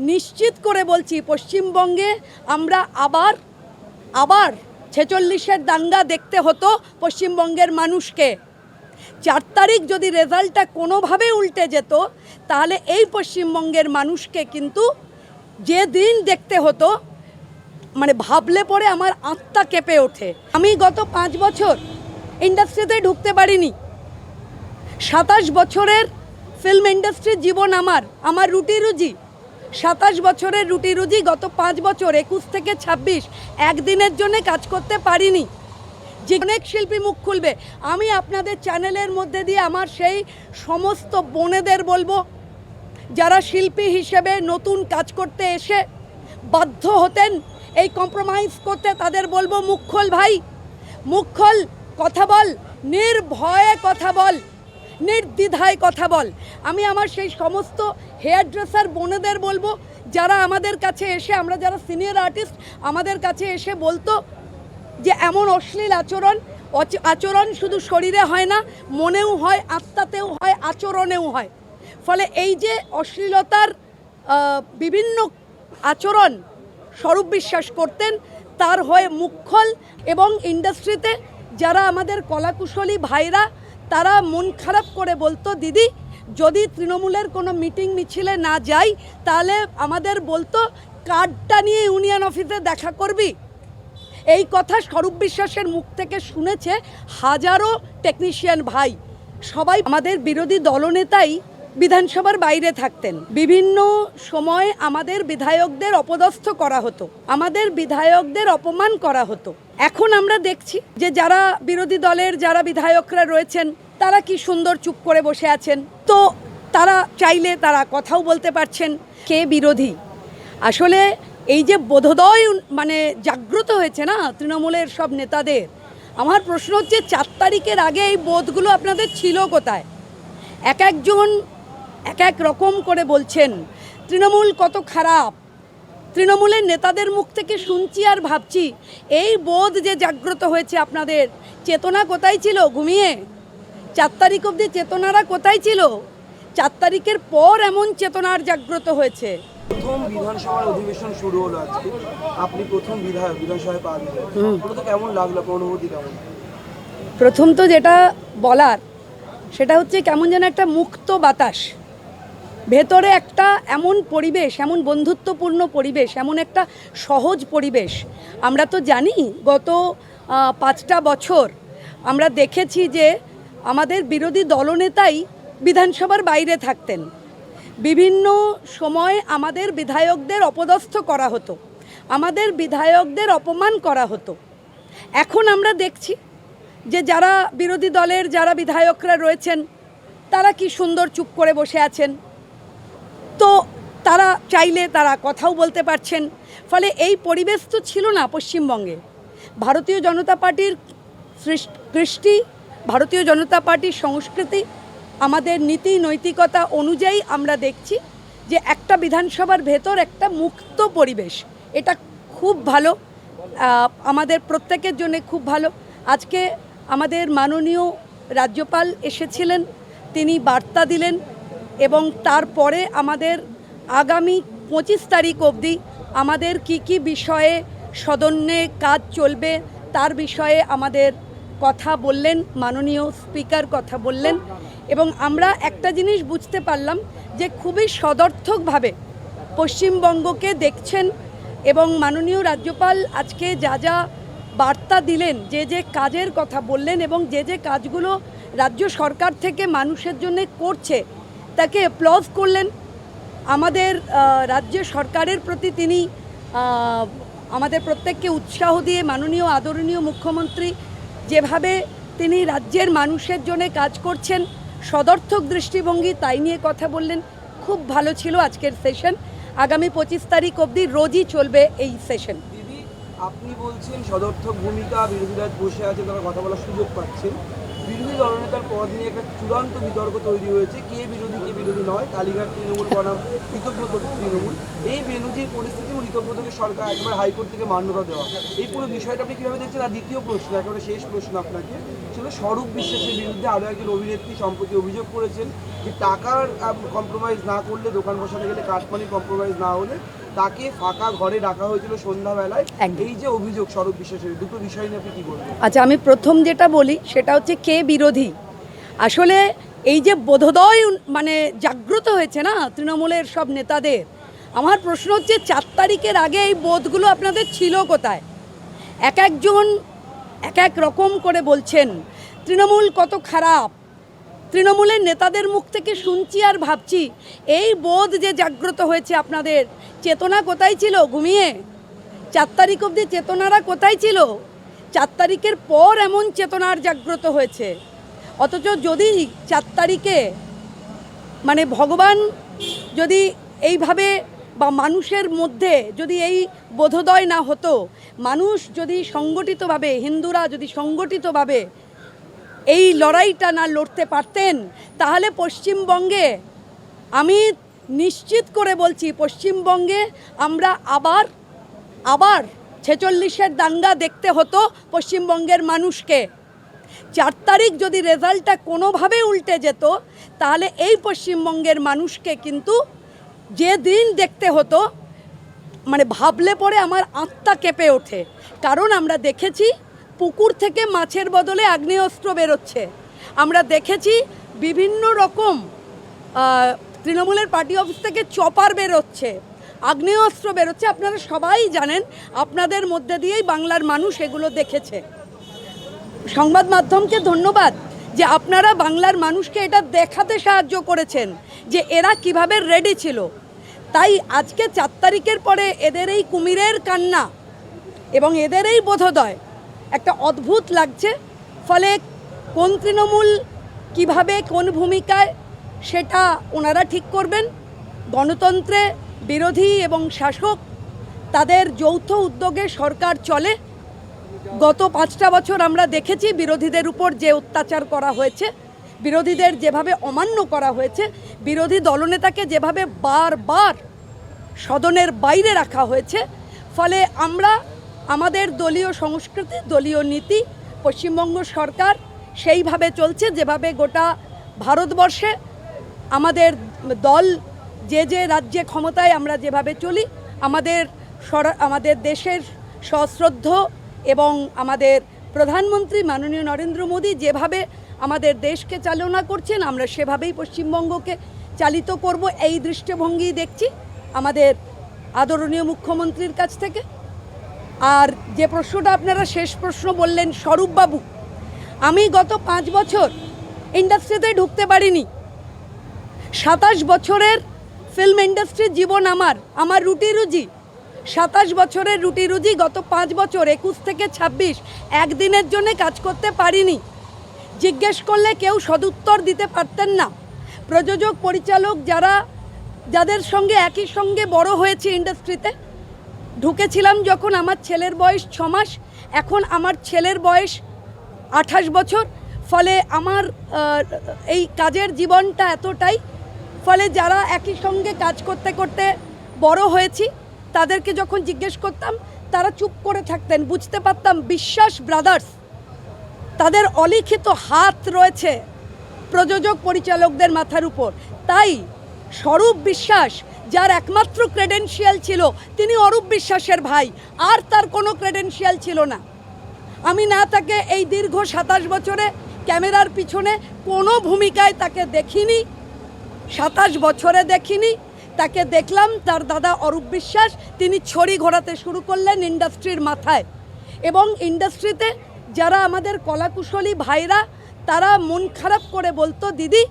নিশ্চিত করে বলছি পশ্চিমবঙ্গে আমরা আবার 46-এর দাঙ্গা দেখতে হতো পশ্চিমবঙ্গের মানুষকে। 4 তারিখ যদি রেজাল্টটা কোনোভাবে উল্টে যেত তাহলে এই পশ্চিমবঙ্গের মানুষকে কিন্তু যে দিন দেখতে হতো, মানে ভাবলে পরে আমার আত্মা কেঁপে ওঠে। আমি গত 5 বছর ইন্ডাস্ট্রিতে ঢুকতে পারিনি। 27 বছরের ফিল্ম ইন্ডাস্ট্রির জীবন আমার রুটি রুজি। 27 বছরের রুটি রুজি গত 5 বছর 21 থেকে 26 একদিনের জন্য কাজ করতে পারিনি। যে অনেক শিল্পী মুখ খুলবে, আমি আপনাদের চ্যানেলের মধ্যে দিয়ে আমার সেই সমস্ত বোনেদের বলবো যারা শিল্পী হিসেবে নতুন কাজ করতে এসে বাধ্য হতেন এই কম্প্রোমাইজ করতে, তাদের বলবো মুখ খোল ভাই, মুখ খোল, কথা বল, নির্ভয়ে কথা বল, নির্দ্বিধায় কথা বল। আমি আমার সেই সমস্ত হেয়ার ড্রেসার বোনেদের বলবো যারা আমাদের কাছে এসে, আমরা যারা সিনিয়র আর্টিস্ট, আমাদের কাছে এসে বলতো যে এমন অশ্লীল আচরণ শুধু শরীরে হয় না, মনেও হয়, আত্মাতেও হয়, আচরণেও হয়। ফলে এই যে অশ্লীলতার বিভিন্ন আচরণ স্বরূপ বিশ্বাস করতেন, তার হয়ে মুখ খোল। এবং ইন্ডাস্ট্রিতে যারা আমাদের কলাকুশলী ভাইরা, তারা মন খারাপ করে বলতো দিদি যদি তৃণমূলের কোনো মিটিং মিছিলে না যাই তাহলে আমাদের বলতো কার্ডটা নিয়ে ইউনিয়ন অফিসে দেখা করবি। এই কথা স্বরূপ বিশ্বাসের মুখ থেকে শুনেছে হাজারো টেকনিশিয়ান ভাই। সবাই আমাদের বিরোধী দলনেতাই বিধানসভার বাইরে থাকতেন। বিভিন্ন সময় আমাদের বিধায়কদের অপদস্থ করা হতো, আমাদের বিধায়কদের অপমান করা হতো। এখন আমরা দেখছি যে যারা বিরোধী দলের যারা বিধায়করা রয়েছেন তারা কি সুন্দর চুপ করে বসে আছেন। তো তারা চাইলে তারা কথাও বলতে পারছেন। কে বিরোধী? আসলে এই যে বোধোদয় মানে জাগ্রত হয়েছে না তৃণমূলের সব নেতাদের, আমার প্রশ্ন হচ্ছে 4 তারিখের আগে এই বোধগুলো আপনাদের ছিল কোথায়? এক একজন এক এক রকম করে বলছেন তৃণমূল কত খারাপ। তৃণমূলের নেতাদের মুখ থেকে শুনছি আর ভাবছি এই বোধ যে জাগ্রত হয়েছে আপনাদের, চেতনা কোথায় ছিল ঘুমিয়ে? 4 তারিখ অবধি চেতনারা কোথায় ছিল? 4 তারিখের পর এমন চেতনার জাগ্রত হয়েছে। প্রথম বিধানসভার অধিবেশন শুরু হলো আজকে, আপনি প্রথম বিধায়ক, বিধানসভায় পা দিলেন, কেমন লাগলো, অনুভূতি কেমন? প্রথম তো যেটা বলার সেটা হচ্ছে কেমন যেন একটা মুক্ত বাতাস, ভেতরে একটা এমন পরিবেশ, এমন বন্ধুত্বপূর্ণ পরিবেশ, এমন একটা সহজ পরিবেশ। আমরা তো জানি গত 5টা বছর আমরা দেখেছি যে আমাদের বিরোধী দলনেতাই বিধানসভার বাইরে থাকতেন। বিভিন্ন সময় আমাদের বিধায়কদের অপদস্থ করা হতো, আমাদের বিধায়কদের অপমান করা হতো। এখন আমরা দেখছি যে যারা বিরোধী দলের যারা বিধায়করা রয়েছেন তারা কি সুন্দর চুপ করে বসে আছেন। তো তারা চাইলে তারা কথাও বলতে পারছেন। ফলে এই পরিবেশ তো ছিল না পশ্চিমবঙ্গে। ভারতীয় জনতা পার্টির কৃষ্টি, ভারতীয় জনতা পার্টির সংস্কৃতি, আমাদের নীতি নৈতিকতা অনুযায়ী আমরা দেখছি যে একটা বিধানসভার ভেতর একটা মুক্ত পরিবেশ, এটা খুব ভালো, আমাদের প্রত্যেকের জন্য খুব ভালো। আজকে আমাদের মাননীয় রাজ্যপাল এসেছিলেন, তিনি বার্তা দিলেন এবং তারপরে আমাদের আগামী 25 তারিখ অবধি আমাদের কি বিষয়ে সদনে কাজ চলবে তার বিষয়ে আমাদের কথা বললেন, মাননীয় স্পিকার কথা বললেন। এবং আমরা একটা জিনিস বুঝতে পারলাম যে খুবই সদর্থকভাবে পশ্চিমবঙ্গকে দেখছেন এবং মাননীয় রাজ্যপাল আজকে যা যা বার্তা দিলেন, যে যে কাজের কথা বললেন এবং যে যে কাজগুলো রাজ্য সরকার থেকে মানুষের জন্য করছে তাকে অ্যাপ্লজ করলেন। আমাদের রাজ্য সরকারের প্রতি তিনি আমাদের প্রত্যেককে উৎসাহ দিয়ে মাননীয় আদরণীয় মুখ্যমন্ত্রী যেভাবে তিনি রাজ্যের মানুষের জন্য কাজ করছেন, সদর্থক দৃষ্টিভঙ্গি, তাই নিয়ে কথা বললেন। খুব ভালো ছিল আজকের সেশন। আগামী 25 তারিখ অবধি রোজই চলবে এই সেশন। দিদি, আপনি বলছেন সদর্থক ভূমিকা, বিরোধীরা বসে আছে, তারা কথা বলার সুযোগ পাচ্ছেন। বিরোধী দলনেতার পদ নিয়ে একটা চূড়ান্ত বিতর্ক তৈরি হয়েছে, কে বিরোধী কে বিরোধী নয়। কালীঘাট তৃণমূল বনাম কৃতজ্ঞ তৃণমূল, এই বেনজির পরিস্থিতি ঋতব্রতকে সরকার একবার হাইকোর্ট থেকে মান্যতা দেওয়া, এই পুরো বিষয়টা আপনি কীভাবে দেখছেন? আর দ্বিতীয় প্রশ্ন, একেবারে শেষ প্রশ্ন আপনাকে, সেটা স্বরূপ বিশ্বাসের বিরুদ্ধে আরও একজন অভিনেত্রী সম্প্রতি অভিযোগ করেছেন যে টাকার কম্প্রোমাইজ না করলে, দোকান বসাতে গেলে কাঠমানি কম্প্রোমাইজ না হলে তাকে ফাঁকা ঘরে ডাকা হয়েছিল সন্ধ্যাবেলায়। এই যে অভিযোগ স্বরূপ বিশ্বাসের, দুটো বিষয় নিয়ে আপনি কী বলবেন? আচ্ছা, আমি প্রথম যেটা বলি সেটা হচ্ছে কে বিরোধী। আসলে এই যে বোধোদয় মানে জাগ্রত হয়েছে না তৃণমূলের সব নেতাদের, আমার প্রশ্ন হচ্ছে 4 তারিখের আগে এই বোধগুলো আপনাদের ছিল কোথায়? এক একজন এক এক রকম করে বলছেন তৃণমূল কত খারাপ, তৃণমূলের নেতাদের মুখ থেকে শুনছি আর ভাবছি এই বোধ যে জাগ্রত হয়েছে আপনাদের, চেতনা কোথায় ছিল ঘুমিয়ে? 4 তারিখ অবধি চেতনারা কোথায় ছিল? 4 তারিখের পর এমন চেতনার জাগ্রত হয়েছে। অথচ যদি 4 তারিখে মানে ভগবান যদি এইভাবে বা মানুষের মধ্যে যদি এই বোধোদয় না হতো, মানুষ যদি সংগঠিতভাবে, হিন্দুরা যদি সংগঠিতভাবে এই লড়াইটা না লড়তে পারতেন, তাহলে পশ্চিমবঙ্গে আমি নিশ্চিত করে বলছি পশ্চিমবঙ্গে আমরা আবার 46-এর দাঙ্গা দেখতে হতো পশ্চিমবঙ্গের মানুষকে। 4 তারিখ যদি রেজাল্টটা কোনোভাবে উল্টে যেত, তাহলে এই পশ্চিমবঙ্গের মানুষকে কিন্তু যে দিন দেখতে হতো, মানে ভাবলে পরে আমার আত্মা কেঁপে ওঠে। কারণ আমরা দেখেছি পুকুর থেকে মাছের বদলে আগ্নেয়াস্ত্র বেরোচ্ছে, আমরা দেখেছি বিভিন্ন রকম তৃণমূলের পার্টি অফিস থেকে চপার বেরোচ্ছে, আগ্নেয়াস্ত্র বেরোচ্ছে। আপনারা সবাই জানেন, আপনাদের মধ্যে দিয়েই বাংলার মানুষ এগুলো দেখেছে। সংবাদ মাধ্যমকে ধন্যবাদ যে আপনারা বাংলার মানুষকে এটা দেখাতে সাহায্য করেছেন যে এরা কিভাবে রেডি ছিল। তাই আজকে 4 তারিখের পরে এদের এই কুমিরের কান্না এবং এদের এই বোধোদয় একটা অদ্ভুত লাগছে। ফলে কোন তৃণমূল কিভাবে কোন ভূমিকায় সেটা ওনারা ঠিক করবেন। গণতন্ত্রে বিরোধী এবং শাসক তাদের যৌথ উদ্যোগে সরকার চলে। গত 5টা বছর আমরা দেখেছি বিরোধীদের উপর যে অত্যাচার করা হয়েছে, বিরোধীদের যেভাবে অমান্য করা হয়েছে, বিরোধী দলনেতাকে যেভাবে বারবার সদনের বাইরে রাখা হয়েছে। ফলে আমরা আমাদের দলীয় সংস্কৃতি, দলীয় নীতি, পশ্চিমবঙ্গ সরকার সেইভাবে চলছে যেভাবে গোটা ভারতবর্ষে আমাদের দল যে যে রাজ্যে ক্ষমতায় আমরা যেভাবে চলি, আমাদের দেশের সশ্রদ্ধ এবং আমাদের প্রধানমন্ত্রী মাননীয় নরেন্দ্র মোদী যেভাবে আমাদের দেশকে চালনা করছেন, আমরা সেভাবেই পশ্চিমবঙ্গকে চালিত করব, এই দৃষ্টিভঙ্গি দেখছি আমাদের আদরণীয় মুখ্যমন্ত্রীর কাছ থেকে। আর যে প্রশ্নটা আপনারা শেষ প্রশ্ন বললেন স্বরূপবাবু, আমি গত 5 বছর ইন্ডাস্ট্রিতে ঢুকতে পারিনি। 27 বছরের ফিল্ম ইন্ডাস্ট্রির জীবন আমার রুটি রুজি, 27 বছরের রুটি রুজি গত 5 বছর 21 থেকে 26 একদিনের জন্য কাজ করতে পারিনি। জিজ্ঞেস করলে কেউ সদুত্তর দিতে পারতেন না। প্রযোজক পরিচালক যাদের সঙ্গে একই সঙ্গে বড় হয়েছে ইন্ডাস্ট্রিতে, ঢুকেছিলাম যখন আমার ছেলের বয়স 6 মাস, এখন আমার ছেলের বয়স 28 বছর। ফলে আমার এই কাজের জীবনটা এতটাই, ফলে যারা একই সঙ্গে কাজ করতে করতে বড় হয়েছি তাদেরকে যখন জিজ্ঞেস করতাম তারা চুপ করে থাকতেন। বুঝতে পারতাম বিশ্বাস ব্রাদার্স, তাদের অলিখিত হাত রয়েছে প্রযোজক পরিচালকদের মাথার উপর। তাই স্বরূপ বিশ্বাস যার একমাত্র ক্রেডেনশিয়াল ছিল তিনি অরূপ বিশ্বাসের ভাই, আর তার কোনো ক্রেডেনশিয়াল ছিল না। আমি না তাকে এই দীর্ঘ 27 বছরে ক্যামেরার পিছনে কোনো ভূমিকায় তাকে দেখিনি, 27 বছরে দেখিনি। তাকে দেখলাম তার দাদা অরূপ বিশ্বাস, তিনি ছড়ি ঘোরাতে শুরু করলেন ইন্ডাস্ট্রির মাথায়। এবং ইন্ডাস্ট্রিতে যারা আমাদের কলাকুশলী ভাইরা, তারা মন খারাপ করে বলতো, দিদি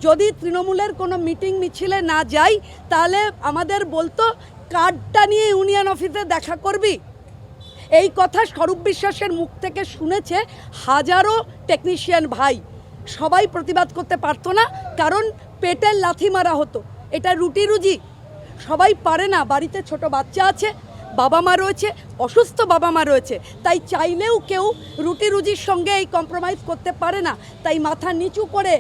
যদি তৃণমূলের কোনো মিটিং মিছিলে না যাই তাহলে আমাদের বলতো কার্ডটা নিয়ে ইউনিয়ন অফিসে দেখা করবি। এই কথা স্বরূপ বিশ্বাসের মুখ থেকে শুনেছে হাজারো টেকনিশিয়ান ভাই। সবাই প্রতিবাদ করতে পারতো না, কারণ পেটের লাথি মারা হতো। এটা রুটি রুজি, সবাই পারে না। বাড়িতে ছোট বাচ্চা আছে, বাবা মা রয়েছে, অসুস্থ বাবা মা রয়েছে, তাই চাইলেও কেউ রুটি রুজির সঙ্গে এই কম্প্রোমাইজ করতে পারে না। তাই মাথা নিচু করে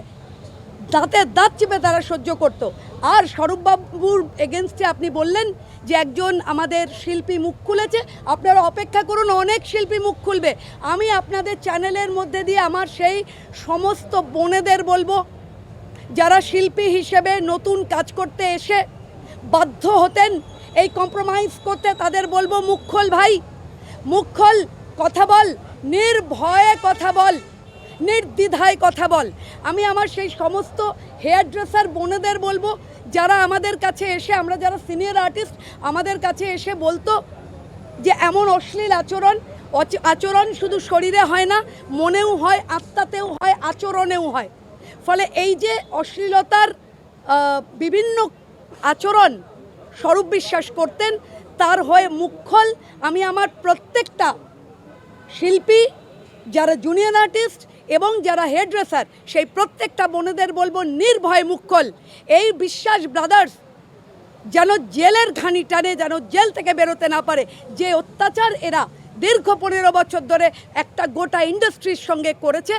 দাঁতে দাঁত চিপে তারা সহ্য করতো। আর স্বরূপবাবুর এগেনস্টে আপনি বললেন যে একজন আমাদের শিল্পী মুখ খুলেছে, আপনারা অপেক্ষা করুন, অনেক শিল্পী মুখ খুলবে। আমি আপনাদের চ্যানেলের মধ্যে দিয়ে আমার সেই সমস্ত বোনেদের বলবো, যারা শিল্পী হিসেবে নতুন কাজ করতে এসে বাধ্য হতেন এই কম্প্রোমাইজ করতে, তাদের বলবো মুখ খোল ভাই, মুখ খোল, কথা বল, নির্ভয়ে কথা বল, নির্দ্বিধায় কথা বল। আমি আমার সেই সমস্ত হেয়ার ড্রেসার বোনেদের বলবো, যারা আমাদের কাছে এসে, আমরা যারা সিনিয়র আর্টিস্ট, আমাদের কাছে এসে বলতো যে এমন অশ্লীল আচরণ শুধু শরীরে হয় না, মনেও হয়, আত্মাতেও হয়, আচরণেও হয়। ফলে এই যে অশ্লীলতার বিভিন্ন আচরণ স্বরূপ বিশ্বাস করতেন, তার হয়ে মুখ খোল। আমি আমার প্রত্যেকটা শিল্পী, যারা জুনিয়র আর্টিস্ট এবং যারা হেয়ার ড্রেসার, সেই প্রত্যেকটা বোনেদের বলবো নির্ভয় মুখ খোল। এই বিশ্বাস ব্রাদার্স যেন জেলের ঘানি টানে, যেন জেল থেকে বেরোতে না পারে। যে অত্যাচার এরা দীর্ঘ 15 বছর ধরে একটা গোটা ইন্ডাস্ট্রির সঙ্গে করেছে,